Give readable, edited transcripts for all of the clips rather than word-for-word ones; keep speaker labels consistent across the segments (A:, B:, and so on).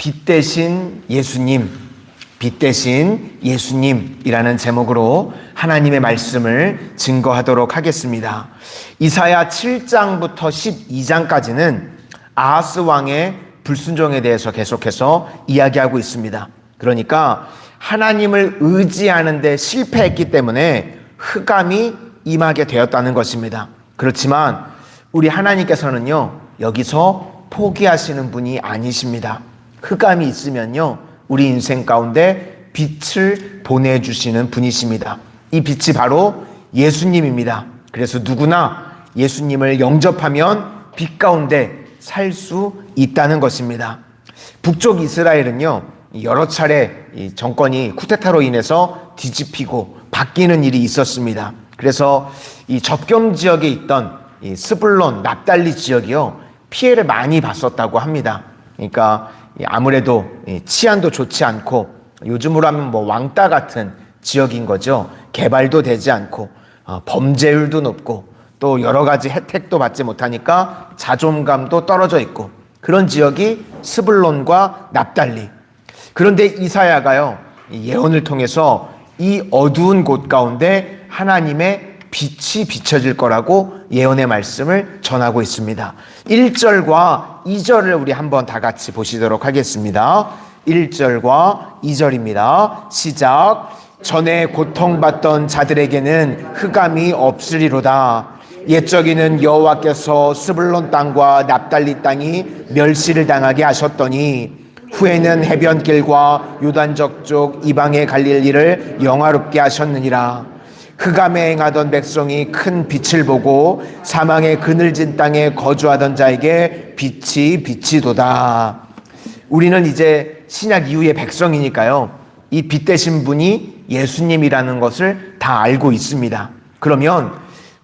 A: 빛 대신 예수님, 빛 대신 예수님이라는 제목으로 하나님의 말씀을 증거하도록 하겠습니다. 이사야 7장부터 12장까지는 아하스 왕의 불순종에 대해서 계속해서 이야기하고 있습니다. 그러니까 하나님을 의지하는 데 실패했기 때문에 흑암이 임하게 되었다는 것입니다. 그렇지만 우리 하나님께서는요, 여기서 포기하시는 분이 아니십니다. 흑암이 있으면요, 우리 인생 가운데 빛을 보내주시는 분이십니다. 이 빛이 바로 예수님입니다. 그래서 누구나 예수님을 영접하면 빛 가운데 살 수 있다는 것입니다. 북쪽 이스라엘은요, 여러 차례 정권이 쿠데타로 인해서 뒤집히고 바뀌는 일이 있었습니다. 그래서 이 접경 지역에 있던 이 스불론, 납달리 지역이요, 피해를 많이 봤었다고 합니다. 그러니까 아무래도 치안도 좋지 않고, 요즘으로 하면 뭐 왕따 같은 지역인 거죠. 개발도 되지 않고, 범죄율도 높고, 또 여러 가지 혜택도 받지 못하니까 자존감도 떨어져 있고, 그런 지역이 스불론과 납달리. 그런데 이사야가요, 예언을 통해서 이 어두운 곳 가운데 하나님의 빛이 비춰질 거라고 예언의 말씀을 전하고 있습니다. 1절과 2절을 우리 한번 다 같이 보시도록 하겠습니다. 1절과 2절입니다. 시작. 전에 고통받던 자들에게는 흑암이 없으리로다. 옛적에는 여호와께서 스불론 땅과 납달리 땅이 멸시를 당하게 하셨더니 후에는 해변길과 요단적 쪽 이방에 갈릴 일을 영화롭게 하셨느니라. 흑암에 행하던 백성이 큰 빛을 보고 사망의 그늘진 땅에 거주하던 자에게 빛이 비치도다. 우리는 이제 신약 이후의 백성이니까요, 이 빛 되신 분이 예수님이라는 것을 다 알고 있습니다. 그러면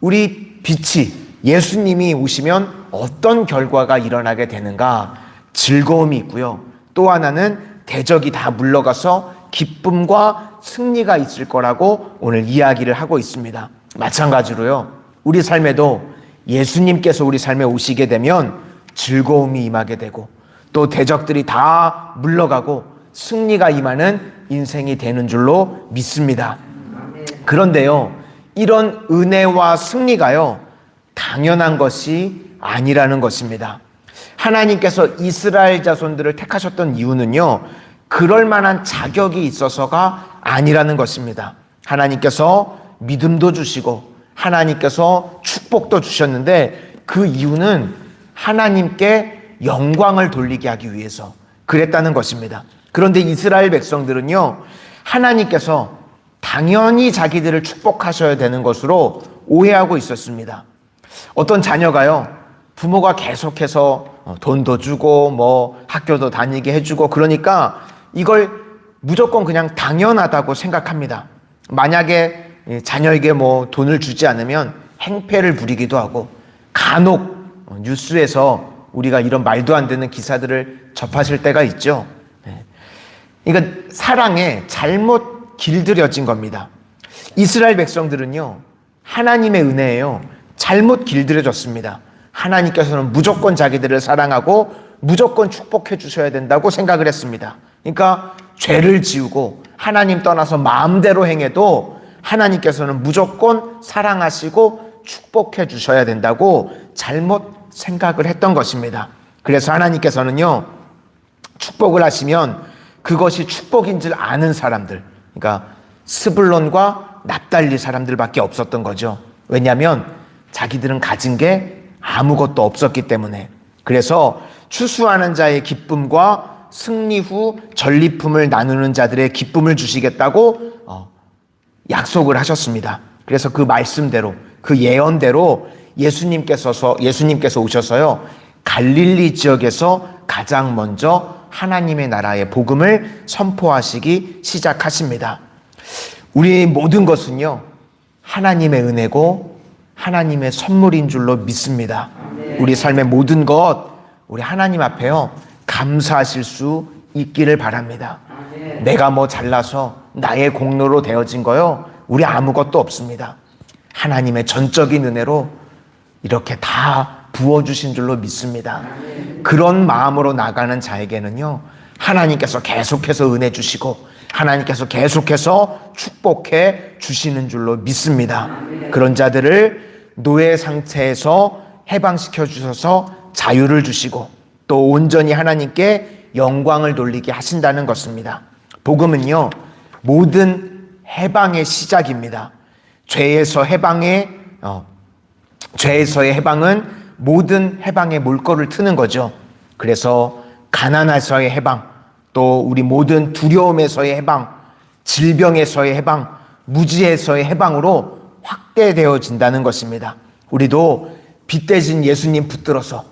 A: 우리 빛이, 예수님이 오시면 어떤 결과가 일어나게 되는가? 즐거움이 있고요, 또 하나는 대적이 다 물러가서 기쁨과 승리가 있을 거라고 오늘 이야기를 하고 있습니다. 마찬가지로요, 우리 삶에도 예수님께서 우리 삶에 오시게 되면 즐거움이 임하게 되고, 또 대적들이 다 물러가고 승리가 임하는 인생이 되는 줄로 믿습니다. 그런데요, 이런 은혜와 승리가요, 당연한 것이 아니라는 것입니다. 하나님께서 이스라엘 자손들을 택하셨던 이유는요, 그럴 만한 자격이 있어서가 아니라는 것입니다. 하나님께서 믿음도 주시고 하나님께서 축복도 주셨는데, 그 이유는 하나님께 영광을 돌리게 하기 위해서 그랬다는 것입니다. 그런데 이스라엘 백성들은요, 하나님께서 당연히 자기들을 축복하셔야 되는 것으로 오해하고 있었습니다. 어떤 자녀가요, 부모가 계속해서 돈도 주고 뭐 학교도 다니게 해주고 그러니까 이걸 무조건 그냥 당연하다고 생각합니다. 만약에 자녀에게 뭐 돈을 주지 않으면 행패를 부리기도 하고, 간혹 뉴스에서 우리가 이런 말도 안 되는 기사들을 접하실 때가 있죠. 그러니까 사랑에 잘못 길들여진 겁니다. 이스라엘 백성들은요, 하나님의 은혜예요, 잘못 길들여졌습니다. 하나님께서는 무조건 자기들을 사랑하고 무조건 축복해 주셔야 된다고 생각을 했습니다. 그러니까 죄를 지우고 하나님 떠나서 마음대로 행해도 하나님께서는 무조건 사랑하시고 축복해 주셔야 된다고 잘못 생각을 했던 것입니다. 그래서 하나님께서는요, 축복을 하시면 그것이 축복인 줄 아는 사람들, 그러니까 스불론과 납달리 사람들밖에 없었던 거죠. 왜냐하면 자기들은 가진 게 아무것도 없었기 때문에. 그래서 추수하는 자의 기쁨과 승리 후 전리품을 나누는 자들의 기쁨을 주시겠다고 약속을 하셨습니다. 그래서 그 말씀대로, 그 예언대로 예수님께서 오셔서요, 갈릴리 지역에서 가장 먼저 하나님의 나라의 복음을 선포하시기 시작하십니다. 우리 모든 것은요, 하나님의 은혜고 하나님의 선물인 줄로 믿습니다. 우리 삶의 모든 것, 우리 하나님 앞에요, 감사하실 수 있기를 바랍니다. 내가 뭐 잘나서 나의 공로로 되어진 거요, 우리 아무것도 없습니다. 하나님의 전적인 은혜로 이렇게 다 부어주신 줄로 믿습니다. 그런 마음으로 나가는 자에게는요, 하나님께서 계속해서 은혜 주시고 하나님께서 계속해서 축복해 주시는 줄로 믿습니다. 그런 자들을 노예 상태에서 해방시켜 주셔서 자유를 주시고 또 온전히 하나님께 영광을 돌리게 하신다는 것입니다. 복음은요, 모든 해방의 시작입니다. 죄에서의 해방은 모든 해방의 물꼬를 트는 거죠. 그래서 가난에서의 해방, 또 우리 모든 두려움에서의 해방, 질병에서의 해방, 무지에서의 해방으로 확대되어진다는 것입니다. 우리도 빛대신 예수님 붙들어서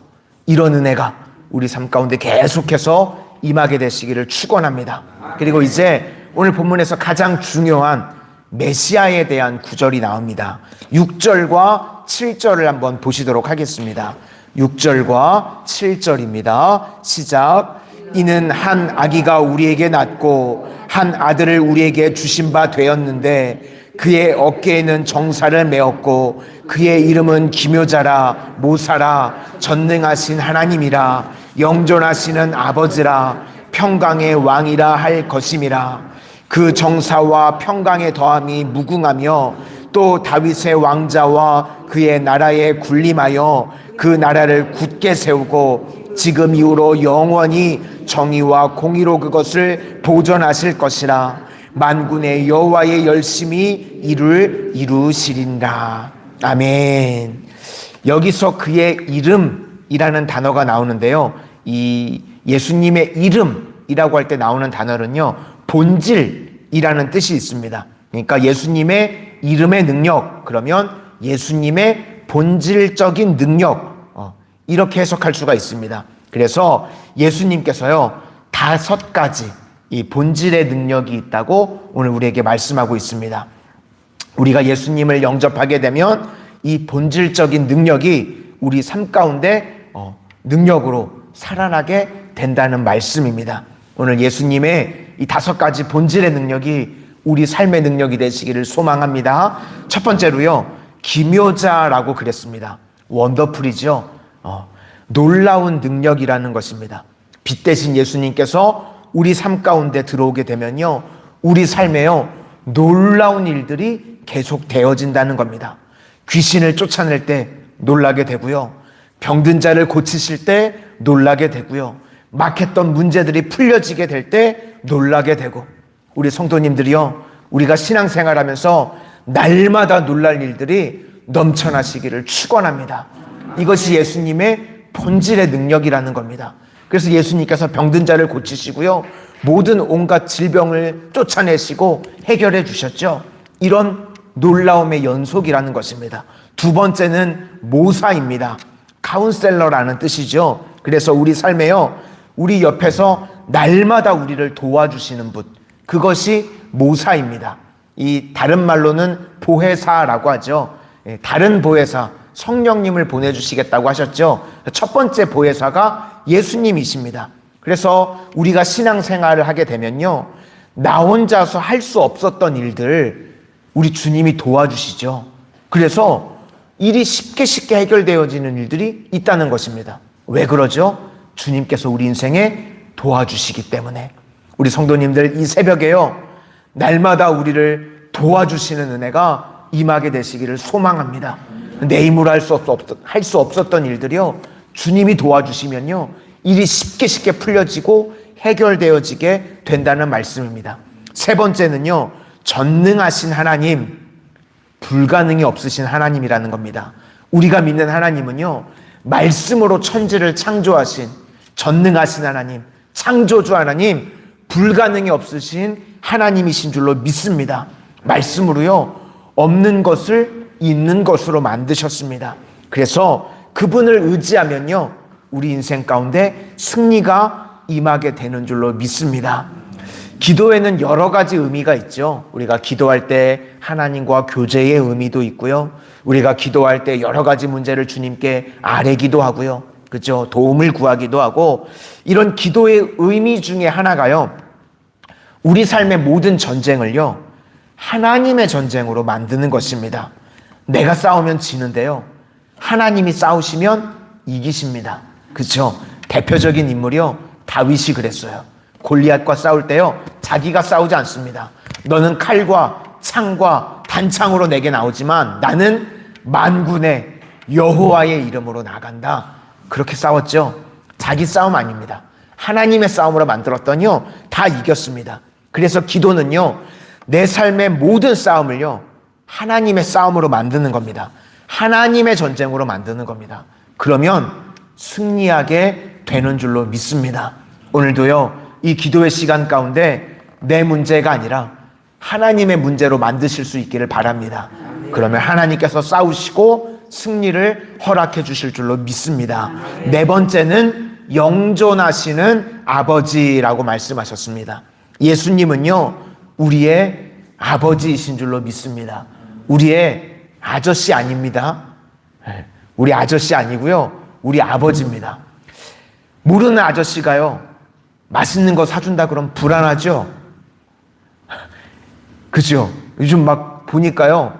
A: 이런 은혜가 우리 삶 가운데 계속해서 임하게 되시기를 축원합니다. 그리고 이제 오늘 본문에서 가장 중요한 메시아에 대한 구절이 나옵니다. 6절과 7절을 한번 보시도록 하겠습니다. 6절과 7절입니다. 시작. 이는 한 아기가 우리에게 낳고 한 아들을 우리에게 주신 바 되었는데 그의 어깨에는 정사를 메었고 그의 이름은 기묘자라 모사라 전능하신 하나님이라 영존하시는 아버지라 평강의 왕이라 할 것임이라. 그 정사와 평강의 더함이 무궁하며 또 다윗의 왕자와 그의 나라에 군림하여 그 나라를 굳게 세우고 지금 이후로 영원히 정의와 공의로 그것을 보존하실 것이라. 만군의 여호와의 열심히 이루시리라. 아멘. 여기서 그의 이름이라는 단어가 나오는데요, 이 예수님의 이름이라고 할 때 나오는 단어는요, 본질이라는 뜻이 있습니다. 그러니까 예수님의 이름의 능력, 그러면 예수님의 본질적인 능력, 이렇게 해석할 수가 있습니다. 그래서 예수님께서요, 5가지 이 본질의 능력이 있다고 오늘 우리에게 말씀하고 있습니다. 우리가 예수님을 영접하게 되면 이 본질적인 능력이 우리 삶 가운데 능력으로 살아나게 된다는 말씀입니다. 오늘 예수님의 이 5가지 본질의 능력이 우리 삶의 능력이 되시기를 소망합니다. 첫 번째로요, 기묘자라고 그랬습니다. 원더풀이죠. 놀라운 능력이라는 것입니다. 빛 대신 예수님께서 우리 삶 가운데 들어오게 되면요, 우리 삶에요, 놀라운 일들이 계속 되어진다는 겁니다. 귀신을 쫓아낼 때 놀라게 되고요, 병든 자를 고치실 때 놀라게 되고요, 막혔던 문제들이 풀려지게 될 때 놀라게 되고, 우리 성도님들이요, 우리가 신앙생활하면서 날마다 놀랄 일들이 넘쳐나시기를 축원합니다. 이것이 예수님의 본질의 능력이라는 겁니다. 그래서 예수님께서 병든 자를 고치시고요, 모든 온갖 질병을 쫓아내시고 해결해 주셨죠. 이런 놀라움의 연속이라는 것입니다. 두 번째는 모사입니다. 카운셀러라는 뜻이죠. 그래서 우리 삶에요, 우리 옆에서 날마다 우리를 도와주시는 분, 그것이 모사입니다. 이 다른 말로는 보혜사라고 하죠. 다른 보혜사, 성령님을 보내주시겠다고 하셨죠. 첫 번째 보혜사가 예수님이십니다. 그래서 우리가 신앙생활을 하게 되면요, 나 혼자서 할 수 없었던 일들 우리 주님이 도와주시죠. 그래서 일이 쉽게 해결되어지는 일들이 있다는 것입니다. 왜 그러죠? 주님께서 우리 인생에 도와주시기 때문에. 우리 성도님들, 이 새벽에요, 날마다 우리를 도와주시는 은혜가 임하게 되시기를 소망합니다. 내 힘으로 할 수 없었던 일들이요, 주님이 도와주시면요, 일이 쉽게 풀려지고 해결되어지게 된다는 말씀입니다. 세 번째는요, 전능하신 하나님, 불가능이 없으신 하나님이라는 겁니다. 우리가 믿는 하나님은요, 말씀으로 천지를 창조하신 전능하신 하나님, 창조주 하나님, 불가능이 없으신 하나님이신 줄로 믿습니다. 말씀으로요, 없는 것을 있는 것으로 만드셨습니다. 그래서 그분을 의지하면요, 우리 인생 가운데 승리가 임하게 되는 줄로 믿습니다. 기도에는 여러 가지 의미가 있죠. 우리가 기도할 때 하나님과 교제의 의미도 있고요, 우리가 기도할 때 여러 가지 문제를 주님께 아뢰기도 하고요, 그렇죠? 도움을 구하기도 하고, 이런 기도의 의미 중에 하나가요, 우리 삶의 모든 전쟁을요, 하나님의 전쟁으로 만드는 것입니다. 내가 싸우면 지는데요, 하나님이 싸우시면 이기십니다. 그렇죠? 대표적인 인물이요, 다윗이 그랬어요. 골리앗과 싸울 때요, 자기가 싸우지 않습니다. 너는 칼과 창과 단창으로 내게 나오지만 나는 만군의 여호와의 이름으로 나간다. 그렇게 싸웠죠. 자기 싸움 아닙니다. 하나님의 싸움으로 만들었더니요, 다 이겼습니다. 그래서 기도는요, 내 삶의 모든 싸움을요, 하나님의 싸움으로 만드는 겁니다. 하나님의 전쟁으로 만드는 겁니다. 그러면 승리하게 되는 줄로 믿습니다. 오늘도요, 이 기도의 시간 가운데 내 문제가 아니라 하나님의 문제로 만드실 수 있기를 바랍니다. 그러면 하나님께서 싸우시고 승리를 허락해 주실 줄로 믿습니다. 네 번째는 영존하시는 아버지라고 말씀하셨습니다. 예수님은요, 우리의 아버지이신 줄로 믿습니다. 우리의 아저씨 아닙니다. 우리 아저씨 아니고요, 우리 아버지입니다. 모르는 아저씨가요, 맛있는 거 사준다 그러면 불안하죠? 그죠? 요즘 막 보니까요,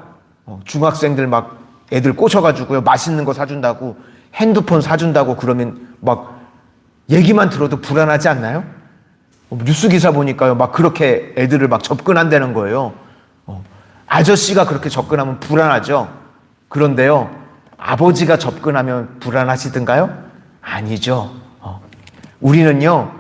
A: 중학생들 막 애들 꽂혀가지고요, 맛있는 거 사준다고, 핸드폰 사준다고 그러면 막 얘기만 들어도 불안하지 않나요? 뉴스 기사 보니까요, 막 그렇게 애들을 막 접근한다는 거예요. 아저씨가 그렇게 접근하면 불안하죠? 그런데요, 아버지가 접근하면 불안하시던가요? 아니죠. 우리는요,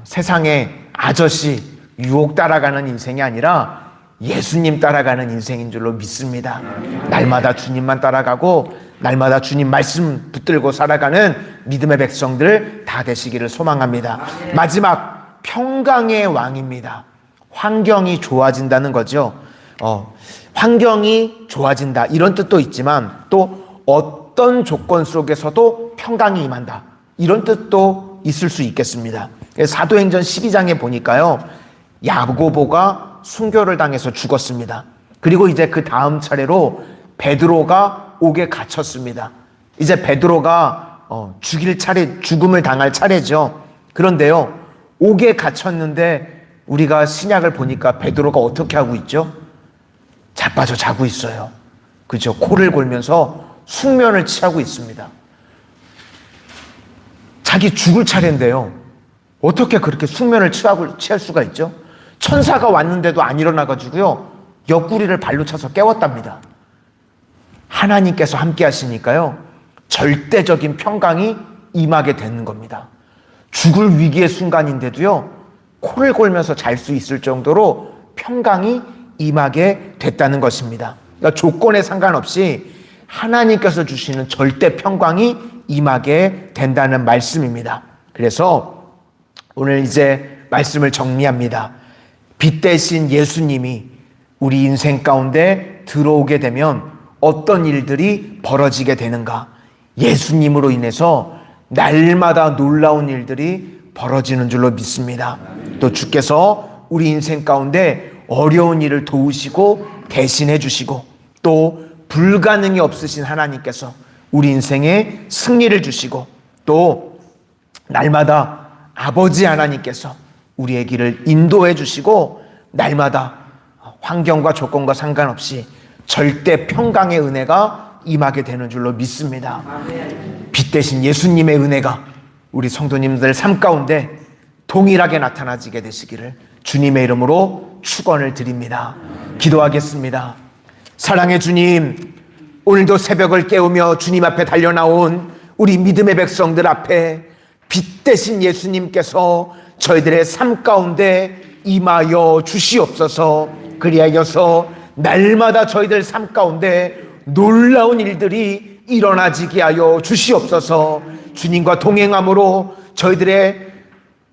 A: 세상에 아저씨, 유혹 따라가는 인생이 아니라 예수님 따라가는 인생인 줄로 믿습니다. 날마다 주님만 따라가고 날마다 주님 말씀 붙들고 살아가는 믿음의 백성들 다 되시기를 소망합니다. 마지막, 평강의 왕입니다. 환경이 좋아진다는 거죠. 환경이 좋아진다, 이런 뜻도 있지만 또 어떤 조건 속에서도 평강이 임한다, 이런 뜻도 있을 수 있겠습니다. 사도행전 12장에 보니까요, 야고보가 순교를 당해서 죽었습니다. 그리고 이제 그 다음 차례로 베드로가 옥에 갇혔습니다. 이제 베드로가 죽음을 당할 차례죠. 그런데요, 옥에 갇혔는데 우리가 신약을 보니까 베드로가 어떻게 하고 있죠? 자빠져 자고 있어요. 그죠? 코를 골면서 숙면을 취하고 있습니다. 자기 죽을 차례인데요, 어떻게 그렇게 숙면을 취할 수가 있죠? 천사가 왔는데도 안 일어나가지고요, 옆구리를 발로 차서 깨웠답니다. 하나님께서 함께 하시니까요, 절대적인 평강이 임하게 되는 겁니다. 죽을 위기의 순간인데도요, 코를 골면서 잘 수 있을 정도로 평강이 임하게 됐다는 것입니다. 그러니까 조건에 상관없이 하나님께서 주시는 절대 평강이 임하게 된다는 말씀입니다. 그래서 오늘 이제 말씀을 정리합니다. 빛 대신 예수님이 우리 인생 가운데 들어오게 되면 어떤 일들이 벌어지게 되는가? 예수님으로 인해서 날마다 놀라운 일들이 벌어지는 줄로 믿습니다. 또 주께서 우리 인생 가운데 어려운 일을 도우시고 대신해 주시고, 또 불가능이 없으신 하나님께서 우리 인생에 승리를 주시고, 또 날마다 아버지 하나님께서 우리의 길을 인도해 주시고, 날마다 환경과 조건과 상관없이 절대 평강의 은혜가 임하게 되는 줄로 믿습니다. 빛 대신 예수님의 은혜가 우리 성도님들 삶 가운데 동일하게 나타나지게 되시기를 주님의 이름으로 축원을 드립니다. 기도하겠습니다. 사랑의 주님, 오늘도 새벽을 깨우며 주님 앞에 달려나온 우리 믿음의 백성들 앞에 빛 대신 예수님께서 저희들의 삶 가운데 임하여 주시옵소서. 그리하여서 날마다 저희들 삶 가운데 놀라운 일들이 일어나지게 하여 주시옵소서. 주님과 동행함으로 저희들의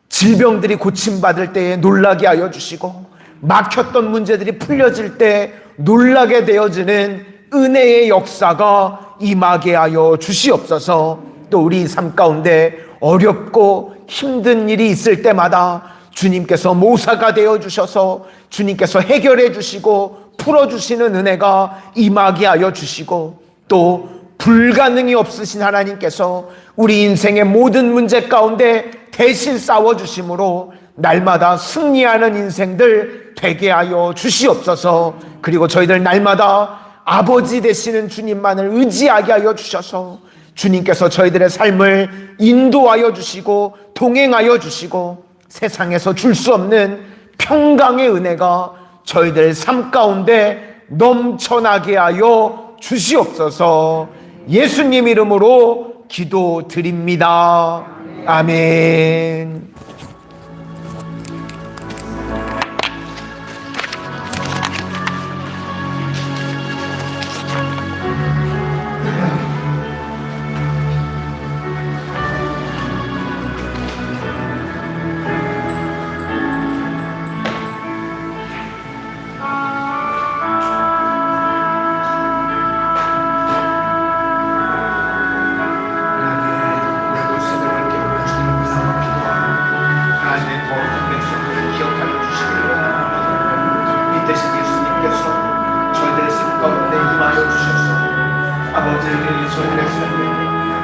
A: 질병들이 고침받을 때에 놀라게 하여 주시고, 막혔던 문제들이 풀려질 때 놀라게 되어지는 은혜의 역사가 임하게 하여 주시옵소서. 또 우리 삶 가운데 어렵고 힘든 일이 있을 때마다 주님께서 모사가 되어 주셔서 주님께서 해결해 주시고 풀어주시는 은혜가 임하게 하여 주시고, 또 불가능이 없으신 하나님께서 우리 인생의 모든 문제 가운데 대신 싸워주심으로 날마다 승리하는 인생들 되게 하여 주시옵소서. 그리고 저희들 날마다 아버지 되시는 주님만을 의지하게 하여 주셔서 주님께서 저희들의 삶을 인도하여 주시고 동행하여 주시고 세상에서 줄 수 없는 평강의 은혜가 저희들 삶 가운데 넘쳐나게 하여 주시옵소서. 예수님 이름으로 기도드립니다. 아멘.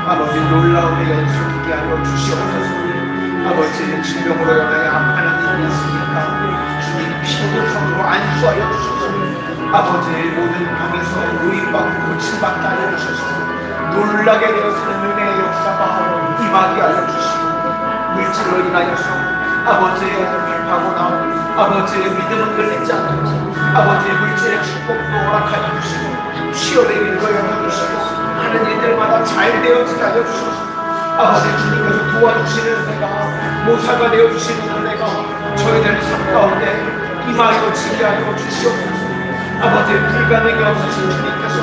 A: 아버지 놀라운 연속이게 하여 주시옵소서. 아버지 질병으로 인하여 아파하는 일이 있으니까 주님 피부를 성으로 안수하여 주셔서 아버지 모든 병에서 노임받고 고침받게 하여 주셔서 놀라게 되어지는 은혜의 역사가 임하게 하여 주시고 물질로 인하여서 아버지의 비파고나 아버지의 믿음은 걸리지 않도록 아버지의 물질의 축복도 허락하여 주시고 취업의 일도 열어주시고 하는 일들마다 잘 되어지게 하여 주셔서 아버지 주님께서 도와주시는 은혜가 모사가 되어주시는 은혜가 저희들 삶 가운데 임하여 지게 하여 주시옵소서. 아버지 불가능이 없으신 주님께서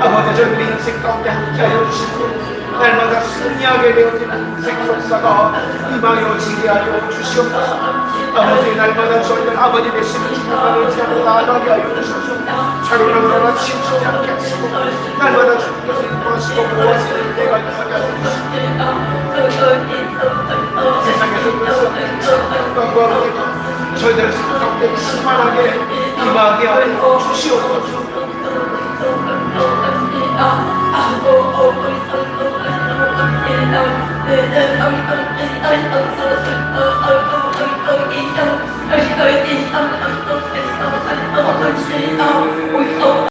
A: 아버지 저희들 인생 가운데 함께하여 주시고 날마다 승리하게 되어지는 인생 역사가 임하여 지게 하여 주시옵소서. 아버지 날마다 저희들 아버지 되시는 주님만 의지하고 나아가게 하여 주셔서 차로나무나 치우치지 않게 하시고 날마다 주님께서 인도하시고 보호하시는 때가 임하게 하여 주시고 세상에서 그래서 구하옵니다. 저희들 삶 가운데 충만하게 임하게 하여 주시옵소서.